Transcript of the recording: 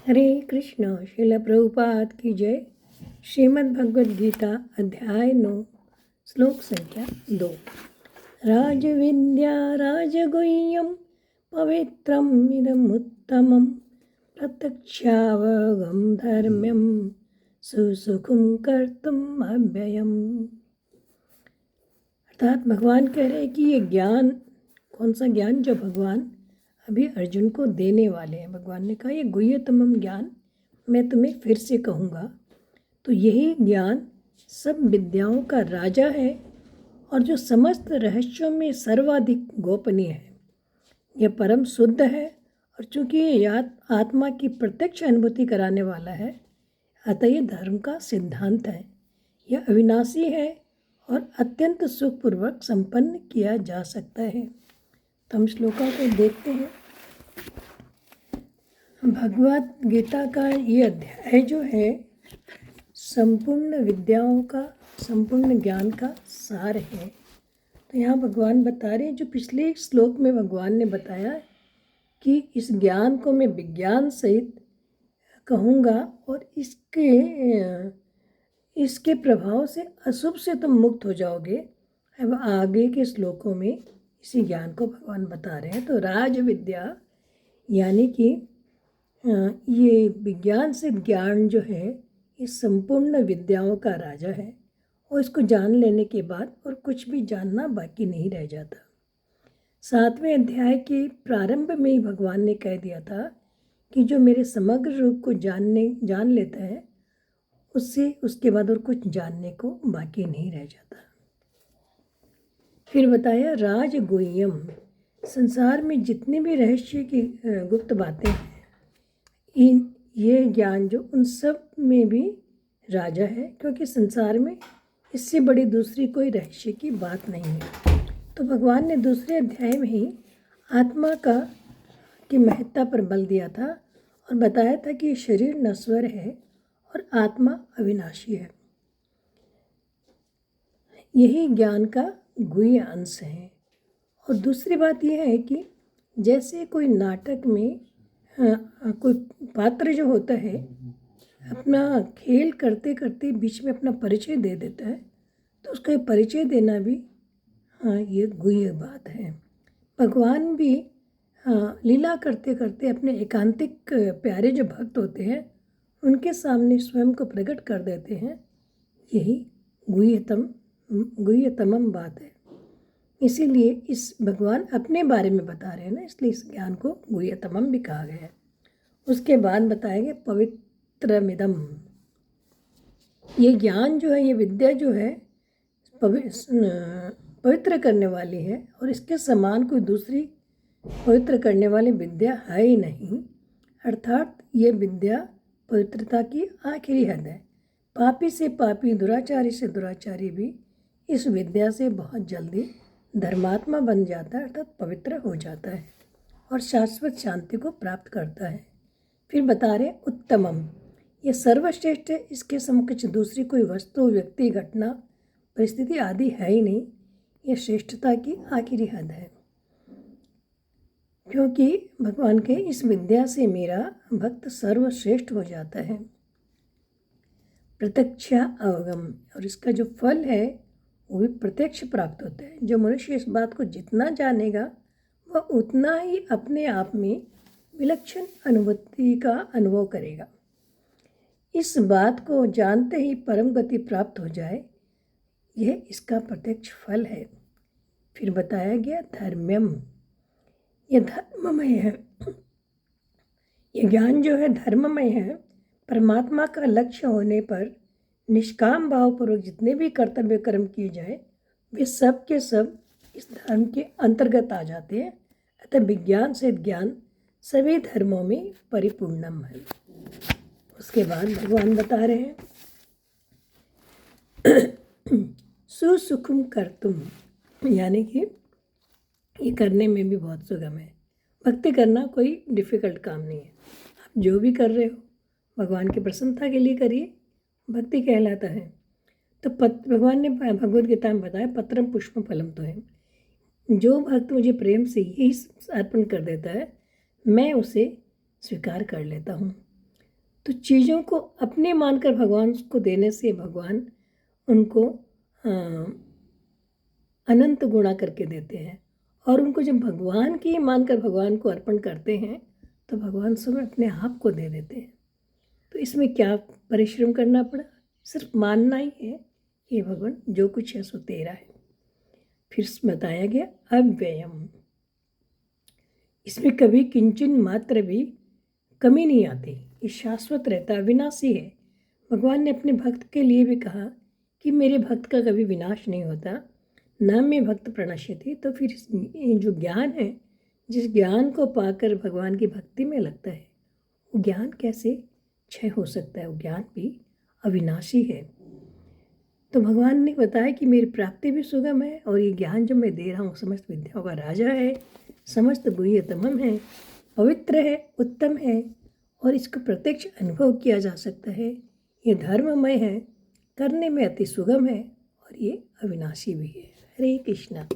हरे कृष्ण। श्रील प्रभुपाद की जय। श्रीमद् भगवद गीता अध्याय 9 श्लोक संख्या 2। राजविद्या राजगुह्यं पवित्रम् इदमुत्तमं प्रत्यक्षावगम धर्म्यं सुसुखं कर्तुम् अव्ययम्। अर्थात भगवान कह रहे हैं कि ये ज्ञान, कौन सा ज्ञान जो भगवान अभी अर्जुन को देने वाले हैं। भगवान ने कहा ये गुह्यतमम ज्ञान मैं तुम्हें फिर से कहूँगा। तो यही ज्ञान सब विद्याओं का राजा है और जो समस्त रहस्यों में सर्वाधिक गोपनीय है। यह परम शुद्ध है और चूँकि यह आत्मा की प्रत्यक्ष अनुभूति कराने वाला है, अतः यह धर्म का सिद्धांत है। यह अविनाशी है और अत्यंत सुखपूर्वक संपन्न किया जा सकता है। तो हम श्लोकों को देखते हैं। भगवद गीता का ये अध्याय जो है संपूर्ण विद्याओं का, संपूर्ण ज्ञान का सार है। तो यहाँ भगवान बता रहे हैं, जो पिछले श्लोक में भगवान ने बताया कि इस ज्ञान को मैं विज्ञान सहित कहूँगा और इसके प्रभाव से अशुभ से तुम मुक्त हो जाओगे। अब आगे के श्लोकों में इसी ज्ञान को भगवान बता रहे हैं। तो राज विद्या यानी कि ये विज्ञान से ज्ञान जो है ये संपूर्ण विद्याओं का राजा है और इसको जान लेने के बाद और कुछ भी जानना बाकी नहीं रह जाता। 7वें अध्याय के प्रारंभ में ही भगवान ने कह दिया था कि जो मेरे समग्र रूप को जान लेता है उससे उसके बाद और कुछ जानने को बाकी नहीं रह जाता। फिर बताया राजगुह्यम, संसार में जितने भी रहस्य की गुप्त बातें हैं, ये ज्ञान जो उन सब में भी राजा है, क्योंकि संसार में इससे बड़ी दूसरी कोई रहस्य की बात नहीं है। तो भगवान ने दूसरे अध्याय में ही आत्मा की महत्ता पर बल दिया था और बताया था कि शरीर नश्वर है और आत्मा अविनाशी है। यही ज्ञान का गुह्य अंश है। और दूसरी बात यह है कि जैसे कोई नाटक में कोई पात्र जो होता है अपना खेल करते करते बीच में अपना परिचय दे देता है, तो उसका परिचय देना भी ये गुह्य बात है। भगवान भी लीला करते करते अपने एकांतिक प्यारे जो भक्त होते हैं उनके सामने स्वयं को प्रकट कर देते हैं। यही गुह्यतमम बात है। इसीलिए इस भगवान अपने बारे में बता रहे हैं ना, इसलिए इस ज्ञान को गुह्यतमम भी कहा गया है। उसके बाद बताएंगे पवित्रमिदम। ये ज्ञान जो है, ये विद्या जो है पवित्र करने वाली है और इसके समान कोई दूसरी पवित्र करने वाली विद्या है ही नहीं। अर्थात ये विद्या पवित्रता की आखिरी हद है। पापी से पापी, दुराचारी से दुराचारी भी इस विद्या से बहुत जल्दी धर्मात्मा बन जाता है, अर्थात पवित्र हो जाता है और शाश्वत शांति को प्राप्त करता है। फिर बता रहे उत्तमम, ये सर्वश्रेष्ठ है। इसके समकक्ष दूसरी कोई वस्तु, व्यक्ति, घटना, परिस्थिति आदि है ही नहीं। ये श्रेष्ठता की आखिरी हद है, क्योंकि भगवान के इस विद्या से मेरा भक्त सर्वश्रेष्ठ हो जाता है। प्रत्यक्षा अवगम, और इसका जो फल है वो भी प्रत्यक्ष प्राप्त होता है। जो मनुष्य इस बात को जितना जानेगा वह उतना ही अपने आप में विलक्षण अनुभूति का अनुभव करेगा। इस बात को जानते ही परम गति प्राप्त हो जाए, यह इसका प्रत्यक्ष फल है। फिर बताया गया धर्म्यम, यह धर्ममय है। यह ज्ञान जो है धर्ममय है। परमात्मा का लक्ष्य होने पर निष्काम भावपूर्वक जितने भी कर्तव्य कर्म किए जाए वे सब के सब इस धर्म के अंतर्गत आ जाते हैं। अतः विज्ञान से ज्ञान सभी धर्मों में परिपूर्णम है। उसके बाद भगवान बता रहे हैं सुसुखम कर्तुम, यानी कि ये करने में भी बहुत सुगम है। भक्ति करना कोई डिफ़िकल्ट काम नहीं है। आप जो भी कर रहे हो भगवान की प्रसन्नता के लिए करिए, भक्ति कहलाता है। तो भगवान ने भगवद गीता में बताया पत्रम पुष्पम फलम तो है। जो भक्त मुझे प्रेम से यही अर्पण कर देता है मैं उसे स्वीकार कर लेता हूँ। तो चीज़ों को अपने मानकर भगवान को देने से भगवान उनको अनंत गुणा करके देते हैं। और उनको जब भगवान की मानकर भगवान को अर्पण करते हैं तो भगवान सब अपने आप को दे देते हैं। तो इसमें क्या परिश्रम करना पड़ा, सिर्फ मानना ही है ये भगवान जो कुछ है सो तेरा है। फिर बताया गया अव्ययम, इसमें कभी किंचन मात्र भी कमी नहीं आती, ये शाश्वत रहता, अविनाशी है। भगवान ने अपने भक्त के लिए भी कहा कि मेरे भक्त का कभी विनाश नहीं होता, नाम में भक्त प्रणश्यति। तो फिर जो ज्ञान है, जिस ज्ञान को पाकर भगवान की भक्ति में लगता है, वो ज्ञान कैसे क्षय हो सकता है? वो ज्ञान भी अविनाशी है। तो भगवान ने बताया कि मेरी प्राप्ति भी सुगम है और ये ज्ञान जो मैं दे रहा हूँ समस्त विद्याओं का राजा है, समस्त गुह्यतमम है, पवित्र है, उत्तम है और इसको प्रत्यक्ष अनुभव किया जा सकता है। ये धर्ममय है, करने में अति सुगम है और ये अविनाशी भी है। हरे कृष्णा।